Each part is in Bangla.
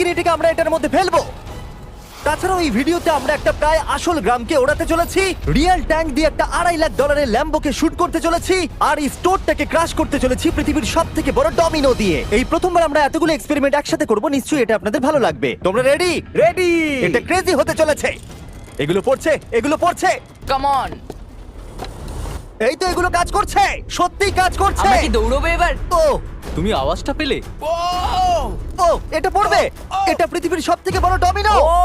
ল্যাম্বরগিনিটিকে আমরা এটার মধ্যে ফেলবো। তাছাড়াও এই ভিডিওতে আমরা একটা প্রায় আসল গ্রামকে ওড়াতে চলেছি, রিয়েল ট্যাঙ্ক দিয়ে একটা $2.5 লাখ ল্যাম্বোকে শুট করতে চলেছি, আর এই স্টোরটাকে ক্রাশ করতে চলেছি পৃথিবীর সবথেকে বড় ডমিনো দিয়ে। এই প্রথমবার আমরা এতগুলো এক্সপেরিমেন্ট একসাথে করব, নিশ্চয়ই এটা আপনাদের ভালো লাগবে। তোমরা রেডি? রেডি। এটা ক্রেজি হতে চলেছে। এগুলো পড়ছে, এগুলো পড়ছে। Come on. এই তো এগুলো কাজ করছে, সত্যি কাজ করছে। আমরা কি দৌড়বো এবার? ও তুমি আওয়াজটা পেলে? ও এটা পড়বে। এটা পৃথিবীর সবথেকে বড় ডমিনো। ও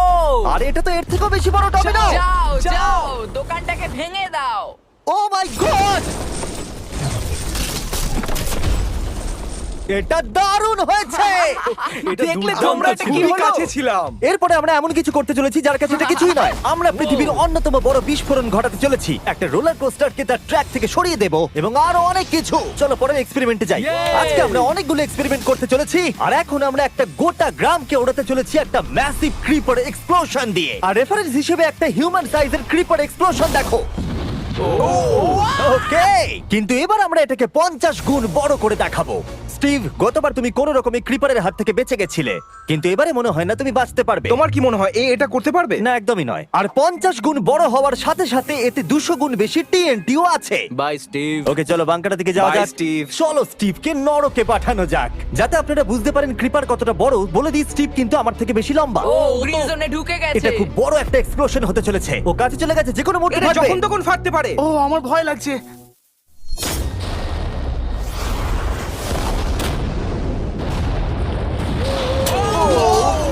আর এটা তো এর থেকেও বেশি বড় ডমিনো। যাও যাও দোকানটাকে ভেঙে দাও। ও মাই গড, এটা দারুণ হয়েছে। দেখলে তোমরা এটা কি হলো? কাছে ছিলাম। এরপরে আমরা এমন কিছু করতে চলেছি যার কাছে এটা কিছুই নয়। আমরা পৃথিবীর অন্যতম বড় বিস্ফোরণ ঘটাতে চলেছি। একটা রোলার কোস্টারকে তার ট্র্যাক থেকে সরিয়ে দেব এবং আরো অনেক কিছু। চলো পরের এক্সপেরিমেন্টে যাই। আজকে আমরা অনেকগুলো এক্সপেরিমেন্ট করতে চলেছি, আর এখন আমরা একটা গোটা গ্রামকে ওড়াতে চলেছি একটা ম্যাসিভ ক্রিপার এক্সপ্লোশন দিয়ে। আর রেফারেন্স হিসেবে একটা হিউম্যান সাইজের ক্রিপার এক্সপ্লোশন দেখো। ওকে, কিন্তু এবার আমরা এটাকে 50 গুণ বড় করে দেখাবো। স্টিভ, গতবার তুমি কোন রকমে ক্রিপারের হাত থেকে বেঁচে গেছিলে, কিন্তু এবারে মনে হয় না তুমি বাঁচতে পারবে। তোমার কি মনে হয় এটা করতে পারবে? না, একদমই নয়। আর 50 গুণ বড় হওয়ার সাথে সাথে এতে 200 গুণ বেশি টিএনটিও আছে। Bye Steve. ওকে, চলো বাংকারের দিকে যাওয়া Bye, যাক। Steve. চলো স্টিভকে নরকে পাঠানো যাক। যাতে আপনারা বুঝতে পারেন ক্রিপার কতটা বড়, বলে দিই স্টিভ কিন্তু আমার থেকে বেশি লম্বা। ও গ্রিন জোনে ঢুকে গেছে। এটা খুব বড় একটা এক্সপ্লোশন হতে চলেছে। ও কাছে চলে গেছে, যে কোনো মুহূর্তে এটা ফাটবে। যখন তখন ফাটতে পারে। ও আমার ভয় লাগছে।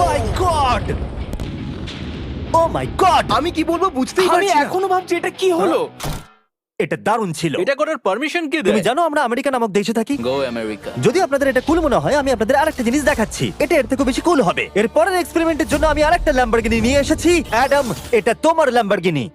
মাই গড, ও মাই গড, আমি কি বলবো বুঝতেই পারছি না। আমি এখনো ভাবছি এটা কি হলো। এটা দারুণ ছিল। এটা করার পারমিশন কে তুমি দেয়? জানো আমরা আমেরিকা নামক দেশে থাকি। গো আমেরিকা। যদি আপনাদের এটা কুল মনে হয়, আমি আপনাদের আরেকটা জিনিস দেখাচ্ছি। এটা এর থেকে বেশি কুল হবে। এর পরের এক্সপেরিমেন্টের জন্য আমি আরেকটা ল্যাম্বরগিনি নিয়ে এসেছি। অ্যাডাম, এটা তোমার ল্যাম্বরগিনি।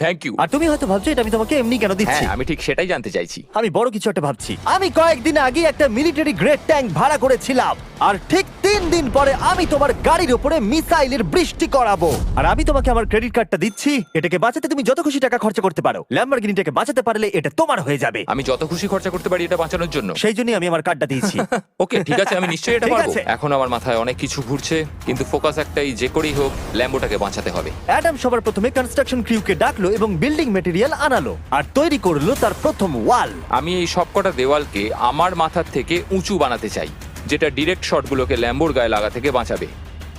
Thank you. আর তুমি হয়তো ভাবছো এটা আমি তোমাকে এমনি কেন দিচ্ছি। হ্যাঁ, আমি ঠিক সেটাই জানতে চাইছি। আমি বড় কিছু একটা ভাবছি। আমি কয়েকদিন আগে একটা মিলিটারি গ্রেড ট্যাঙ্ক ভাড়া করেছিলাম, আর ঠিক 3 দিন পরে আমি তোমার গাড়ির উপরে মিসাইলের বৃষ্টি করাবো। আর আমি তোমাকে আমার ক্রেডিট কার্ডটা দিচ্ছি। এটাকে বাঁচাতে তুমি যত খুশি টাকা খরচা করতে পারো। ল্যাম্বরগিনিটাকে বাঁচাতে পারলে এটা তোমার হয়ে যাবে। আমি যত খুশি খরচা করতে পারি এটা বাঁচানোর জন্য। সেই জন্যই আমি আমার কার্ডটা দিয়েছি। ওকে, ঠিক আছে, আমি নিশ্চয়ই এটা ঠিক পারবো। আছে। এখন আমার মাথায় অনেক কিছু ঘুরছে, কিন্তু ফোকাস একটাই, যে করেই হোক ল্যাম্বোটাকে বাঁচাতে হবে। অ্যাডাম সবার প্রথমে কনস্ট্রাকশন ক্রিউকে ডাকলো এবং বিল্ডিং মেটেরিয়াল আনালো, আর তৈরি করলো তার প্রথম ওয়াল। আমি এই সবকটা দেওয়ালকে আমার মাথার থেকে উঁচু বানাতে চাই, যেটা ডিরেক্ট শটগুলোকে ল্যাম্বোর গায়ে লাগা থেকে বাঁচাবে।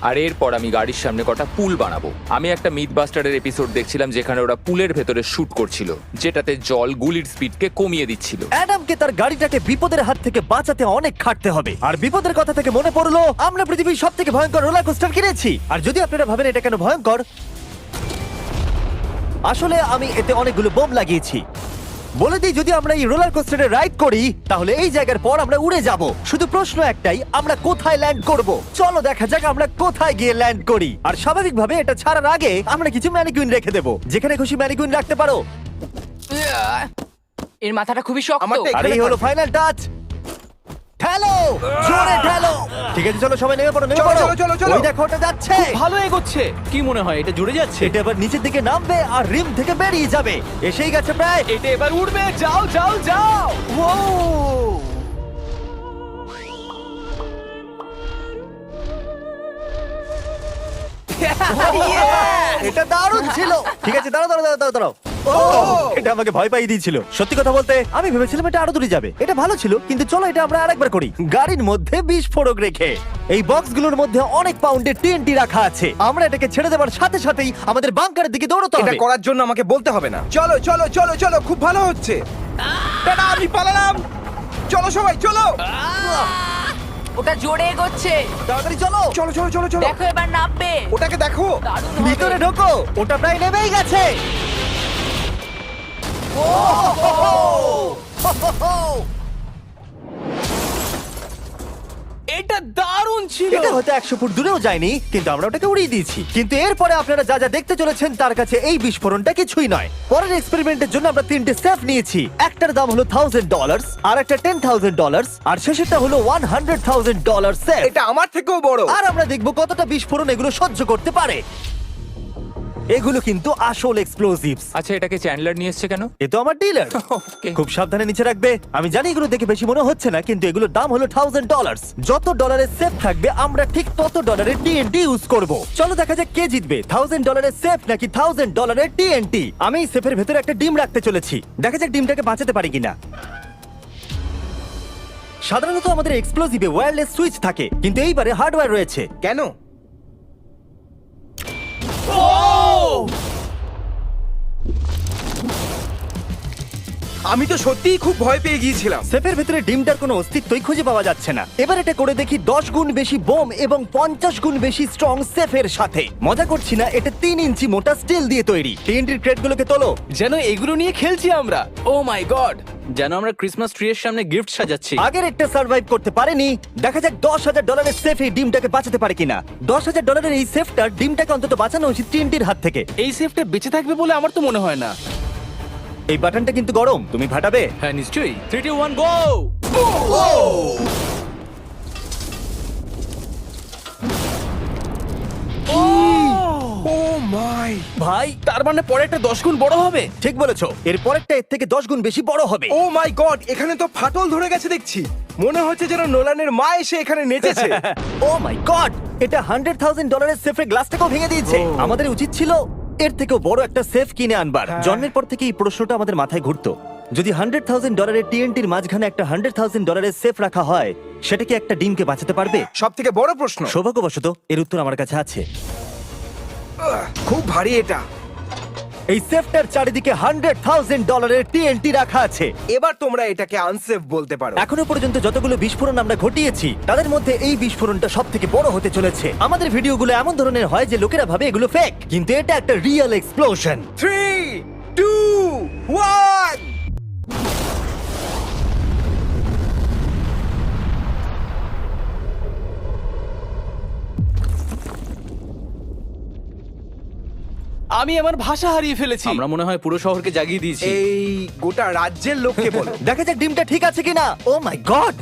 আর এরপর আমি গাড়ির সামনে কটা পুল বানাবো। আমি একটা মিথবাস্টারের এপিসোড দেখছিলাম যেখানে ওরা পুলের ভেতরে শুট করছিল, যেটাতে জল গুলির স্পিডকে কমিয়ে দিচ্ছিল। অ্যাডামকে তার গাড়িটাকে বিপদের হাত থেকে বাঁচাতে অনেক খাটতে হবে। আর বিপদের কথা থেকে মনে পড়লো, আমরা পৃথিবীর সবথেকে ভয়ঙ্কর রোলার কোস্টার কিনেছি। আর যদি আপনারা ভাবেন এটা কেন ভয়ঙ্কর, আসলে আমি এতে অনেকগুলো বোম লাগিয়েছি। বলে দিই, যদি আমরা এই রোলার কোস্টারে রাইড করি তাহলে এই জায়গার পর আমরা উড়ে যাব। শুধু প্রশ্ন একটাই, আমরা কোথায় ল্যান্ড করব? চলো দেখা যাক আমরা কোথায় গিয়ে ল্যান্ড করি। আর স্বাভাবিকভাবে এটা ছাড়ার আগে আমরা কিছু ম্যানিকুইন রেখে দেবো। যেখানে খুশি ম্যানিকুইন রাখতে পারো। এর মাথাটা খুবই শক্ত। আমারটা আর এই হলো ফাইনাল টাচ। ঠেলো, জোরে ঠেলো। ঠিক আছে, চলো সবাই নেমে পড়ো, নেমে চলো, পড়ো। চলো, চলো, চলো। ওই দেখো ওটা যাচ্ছে। ভালো এগোচ্ছে। কি মনে হয় এটা জুড়ে যাচ্ছে? এটা এবার নিচের দিকে নামবে আর রিম থেকে বেরিয়ে যাবে। এসেই গেছে প্রায়। এটা এবার উঠবে। যাও যাও যাও। ও এটা দারুণ ছিল। ঠিক আছে, দাঁড়াও দাঁড়াও দাঁড়াও দাঁড়াও। এটা আমাকে ভয় পাইয়ে দিয়েছিল। সত্যি কথা বলতে আমি ভেবেছিলাম এটা আরো দূরে যাবে। এটা ভালো ছিল, কিন্তু চলো এটা আমরা আরেকবার করি। গাড়ির মধ্যে বিস্ফোরক রেখে। এই বক্সগুলোর মধ্যে অনেক পাউন্ডের টিএনটি রাখা আছে। আমরা এটাকে ছেড়ে দেওয়ার সাথে সাথেই আমাদের বাংকারের দিকে দৌড়তে এটা হবে। করার জন্য আমাকে বলতে হবে না। চলো চলো চলো চলো, খুব ভালো হচ্ছে। টাটা, আমি পালালাম। চলো সবাই চলো। ওটা জোরে এগোচ্ছে। তাড়াতাড়ি চলো। চলো চলো চলো চলো। দেখো এবার নামবে। ওটাকে দেখো। দারুণ হবে। ভিতরে ঢোকো, ওটা প্রায় নেমেই গেছে। এটা দারুণ ছিল। এটা হয়তো 100 ফুট দূরেও যায়নি, কিন্তু আমরা ওটাকে উড়িয়ে দিয়েছি। কিন্তু এরপরে আপনারা যা যা দেখতে চলেছেন তার কাছে এই বিস্ফোরণটা কিছুই নয়। পরের এক্সপেরিমেন্টের জন্য আমরা 3টে সেফ নিয়েছি। একটার দাম হলো $1000, আর একটা $10,000, আর শেষেরটা হলো $100,000 সেফ। এটা আমার থেকেও বড়। আর আমরা দেখবো কতটা বিস্ফোরণ এগুলো সহ্য করতে পারে। এগুলো কিন্তু আসল এক্সপ্লোসিভস। আচ্ছা, এটাকে চ্যান্ডলার নিয়ে এসছে কেন? এ তো আমার ডিলার। Okay. খুব সাবধানে নিচে রাখবে। আমি জানি এগুলো দেখে বেশি মনে হচ্ছে না, কিন্তু এগুলোর দাম হলো $1000। যত ডলারের সেফ থাকবে আমরা ঠিক তত ডলারের টিএনটি ইউজ করব। চলো দেখা যাক কে জিতবে, $1000 সেফ নাকি $1000 টিএনটি। আমি এই সেফের ভেতরে একটা ডিম রাখতে চলেছি, দেখা যাক ডিমটাকে বাঁচাতে পারি কিনা। সাধারণত আমাদের এক্সপ্লোসিভে ওয়্যারলেস সুইচ থাকে, কিন্তু এইবারে হার্ডওয়্যার রয়েছে। কেন? আমি তো সত্যিই খুব ভয় পেয়ে গিয়েছিলাম। সেফের ভেতরে ডিমটার কোনো অস্তিত্বই খুঁজে পাওয়া যাচ্ছে না। এবার এটা করে দেখি 10 গুণ বেশি বোম এবং 50 গুণ বেশি স্ট্রং সেফের সাথে। মজা করছি না, এটা 3 ইঞ্চি মোটা স্টিল দিয়ে তৈরি। টিএনটির ক্রেটগুলোকে তোলো। যেন এগুলো নিয়ে খেলছি আমরা। ও মাই গড, যেন আমরা ক্রিসমাস ট্রি এর সামনে গিফট সাজাচ্ছি। আগের একটা সার্ভাইভ করতে পারেনি। দেখা যাক $10,000 সেফ এই ডিমটাকে বাঁচাতে পারে কিনা। $10,000 এই সেফটার ডিমটাকে অন্তত বাঁচানো উচিত টিএনটির হাত থেকে। এই সেফটা বেঁচে থাকবে বলে আমার তো মনে হয় না। এই বাটনটা কিন্তু গরম, তুমি ফাটাবে। হ্যাঁ নিশ্চয়ই। 3 2 1 গো। ও মাই! ভাই তার মানে পরে একটা 10 গুণ বড় হবে। ঠিক বলেছো, এর পরেরটা এর থেকে 10 গুণ বেশি বড় হবে। ও মাই গড! এখানে তো ফাটল ধরে গেছে দেখছি। মনে হচ্ছে যেন নোলানের মা এসে এখানে নেচেছে। ও মাই গড, এটা $100,000 সেফের গ্লাসটাকেও ভেঙে দিয়েছে। আমাদের উচিত ছিল এর থেকেও বড় একটা সেফ কিনে আনবার। হ্যাঁ। জন্মের পর থেকে এই প্রশ্নটা আমাদের মাথায় ঘুরতো, যদি $100,000 টিএনটির মাঝখানে একটা $100,000 সেফ রাখা হয়, সেটা কি একটা ডিমকে বাঁচাতে পারবে? সব থেকে বড় প্রশ্ন। সৌভাগ্যবশত এর উত্তর আমার কাছে আছে। খুব ভারী এটা। এই সেফটার চারিদিকে $100,000 টিএনটি রাখা আছে। এবার তোমরা এটাকে আনসেফ বলতে পারো। এখনো পর্যন্ত যতগুলো বিস্ফোরণ আমরা ঘটিয়েছি, তাদের মধ্যে এই বিস্ফোরণটা সব থেকে বড় হতে চলেছে। আমাদের ভিডিওগুলো এমন ধরনের হয় যে লোকেরা ভাবে এগুলো ফেক, কিন্তু এটা একটা রিয়েল এক্সপ্লোশন। 3 2 1 আমি আমার ভাষা হারিয়ে ফেলেছি। আমরা মনে হয় পুরো শহরকে জাগিয়ে দিয়েছি। এই গোটা রাজ্যের লোককে বলো। দেখা যাক ডিমটা ঠিক আছে কিনা। ও মাই গড,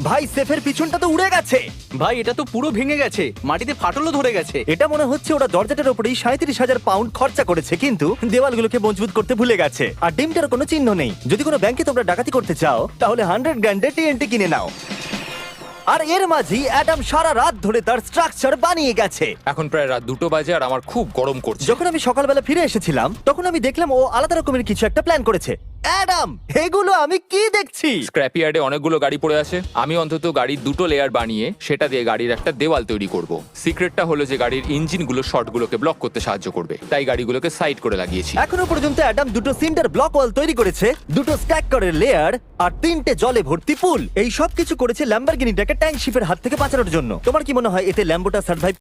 ভাই সেফের পিছনটা তো উড়ে গেছে। ভাই এটা তো পুরো ভেঙে গেছে, মাটিতে ফাটলও ধরে গেছে। এটা মনে হচ্ছে ওরা দরজাটার উপরেই 37,000 পাউন্ড খরচা করেছে, কিন্তু দেওয়ালগুলোকে মজবুত করতে ভুলে গেছে। আর ডিমটার কোনো চিহ্ন নেই। যদি কোনো ব্যাংকে তোমরা ডাকাতি করতে চাও, তাহলে 100 গ্র্যান্ডের টিএনটি কিনে নাও। আর এর মাঝেই অ্যাডাম সারা রাত ধরে তার স্ট্রাকচার বানিয়ে গেছে। এখন প্রায় রাত 2টো বাজে আর আমার খুব গরম করছে। যখন আমি সকালবেলা ফিরে এসেছিলাম, তখন আমি দেখলাম ও আলাদা রকমের কিছু একটা প্ল্যান করেছে। অ্যাডাম, এগুলো আমি কি দেখছি? স্ক্র্যাপ ইয়ার্ডে অনেকগুলো গাড়ি পড়ে আছে। আমি অন্তত গাড়ির 2টো লেয়ার বানিয়ে সেটা দিয়ে গাড়ির একটা দেওয়াল তৈরি করব। সিক্রেটটা হলো যে গাড়ির ইঞ্জিনগুলো শর্টগুলোকে ব্লক করতে সাহায্য করবে, তাই গাড়িগুলোকে সাইড করে লাগিয়েছি। এখনো পর্যন্ত অ্যাডাম 2টো সিন্টার ব্লক ওয়াল তৈরি করেছে, 2টো স্ট্যাক করের লেয়ার আর 3টে জলে ভর্তি পুল। এই সব কিছু করেছে ল্যাম্বরগিনিটাকে ট্যাঙ্ক শিপের হাত থেকে বাঁচানোর জন্য। তোমার কি মনে হয় এতে ল্যাম্বোটা সার্ভাইভ